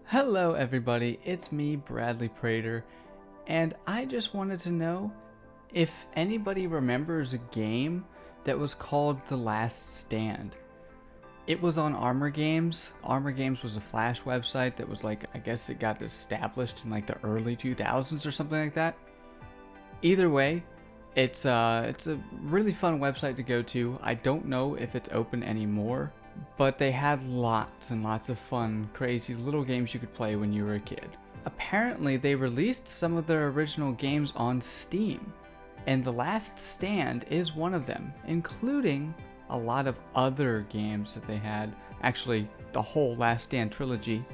Hello everybody, it's me, Bradley Prater, and I just wanted to know if anybody remembers a game that was called The Last Stand. It was on Armor Games. Armor Games was a Flash website that was I guess it got established in the early 2000s or something like that. Either way, it's a really fun website to go to. I don't know if it's open anymore, but they had lots and lots of fun, crazy little games you could play when you were a kid. Apparently, they released some of their original games on Steam, and The Last Stand is one of them, including a lot of other games that they had, actually the whole Last Stand trilogy,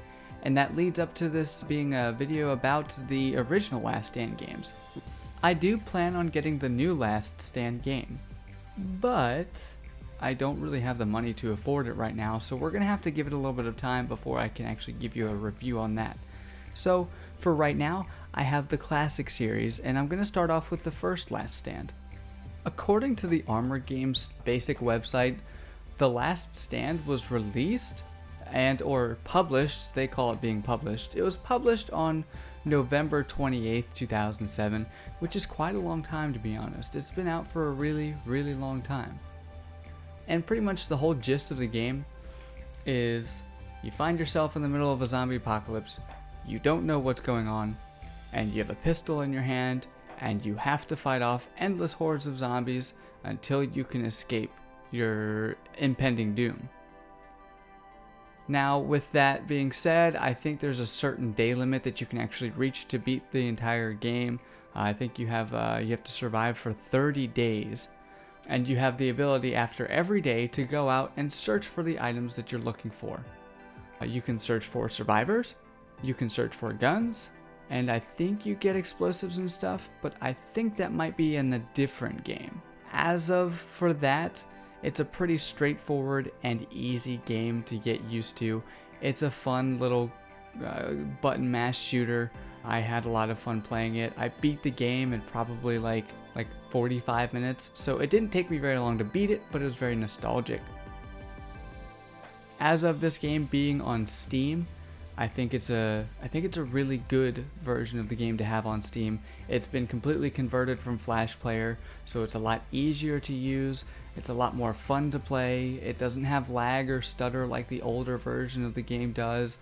and that leads up to this being a video about the original Last Stand games. I do plan on getting the new Last Stand game, but I don't really have the money to afford it right now, so we're going to have to give it a little bit of time before I can actually give you a review on that. So for right now, I have the Classic series, and I'm going to start off with the first Last Stand. According to the Armor Games basic website, The Last Stand was released or published, they call it being published. It was published on November 28th, 2007, which is quite a long time to be honest. It's been out for a really, really long time. And pretty much the whole gist of the game is you find yourself in the middle of a zombie apocalypse, you don't know what's going on, and you have a pistol in your hand, and you have to fight off endless hordes of zombies until you can escape your impending doom. Now, with that being said, I think there's a certain day limit that you can actually reach to beat the entire game. I think you have to survive for 30 days. And you have the ability after every day to go out and search for the items that you're looking for. You can search for survivors, you can search for guns, and I think you get explosives and stuff, but I think that might be in a different game. As of for that, it's a pretty straightforward and easy game to get used to. It's a fun little button mash shooter. I had a lot of fun playing it. I beat the game in probably like 45 minutes, so it didn't take me very long to beat it, but it was very nostalgic. As of this game being on Steam, I think it's a really good version of the game to have on Steam. It's been completely converted from Flash Player, so it's a lot easier to use. It's a lot more fun to play. It doesn't have lag or stutter like the older version of the game does.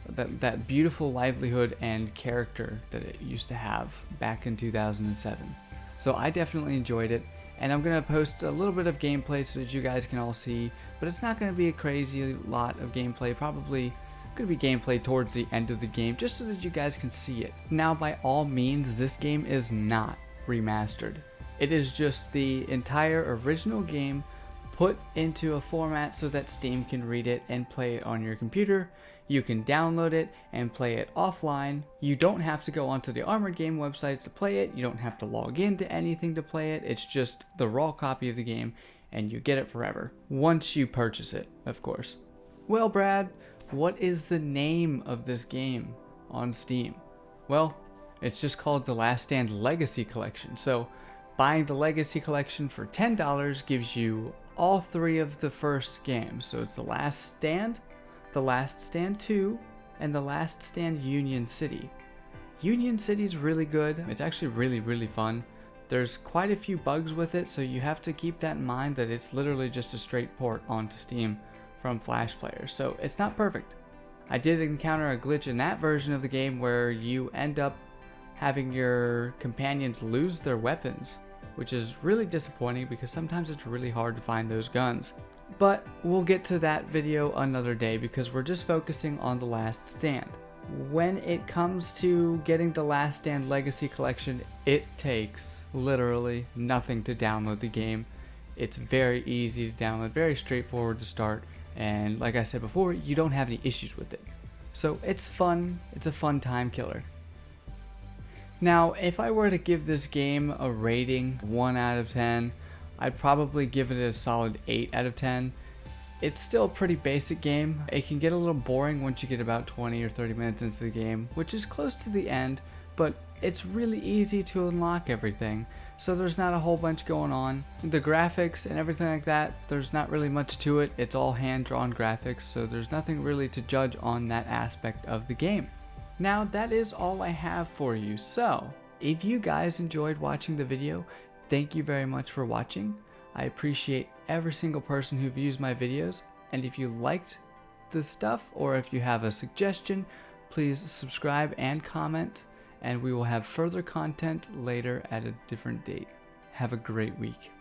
That beautiful livelihood and character that it used to have back in 2007. So I definitely enjoyed it, and I'm going to post a little bit of gameplay so that you guys can all see, but it's not going to be a crazy lot of gameplay, probably going to be gameplay towards the end of the game just so that you guys can see it. Now, by all means, this game is not remastered. It is just the entire original game put into a format so that Steam can read it and play it on your computer. You can download it and play it offline. You don't have to go onto the Armored Game websites to play it. You don't have to log into anything to play it. It's just the raw copy of the game, and you get it forever. Once you purchase it, of course. Well, Brad, what is the name of this game on Steam? Well, it's just called The Last Stand Legacy Collection. So buying the Legacy Collection for $10 gives you all three of the first games. So it's The Last Stand, The Last Stand 2, and The Last Stand Union City. Union City's really good. It's actually really, really fun. There's quite a few bugs with it, so you have to keep that in mind that it's literally just a straight port onto Steam from Flash Player, so it's not perfect. I did encounter a glitch in that version of the game where you end up having your companions lose their weapons, which is really disappointing because sometimes it's really hard to find those guns. But we'll get to that video another day because we're just focusing on The Last Stand. When it comes to getting the Last Stand Legacy Collection, it takes literally nothing to download the game. It's very easy to download, very straightforward to start, and like I said before, you don't have any issues with it. So it's fun, it's a fun time killer. Now, if I were to give this game a rating 1 out of 10, I'd probably give it a solid 8 out of 10. It's still a pretty basic game. It can get a little boring once you get about 20 or 30 minutes into the game, which is close to the end, but it's really easy to unlock everything. so there's not a whole bunch going on. The graphics and everything like that, there's not really much to it. It's all hand-drawn graphics, so there's nothing really to judge on that aspect of the game. Now that is all I have for you, so if you guys enjoyed watching the video, thank you very much for watching. I appreciate every single person who views my videos, and if you liked the stuff or if you have a suggestion, please subscribe and comment, and we will have further content later at a different date. Have a great week.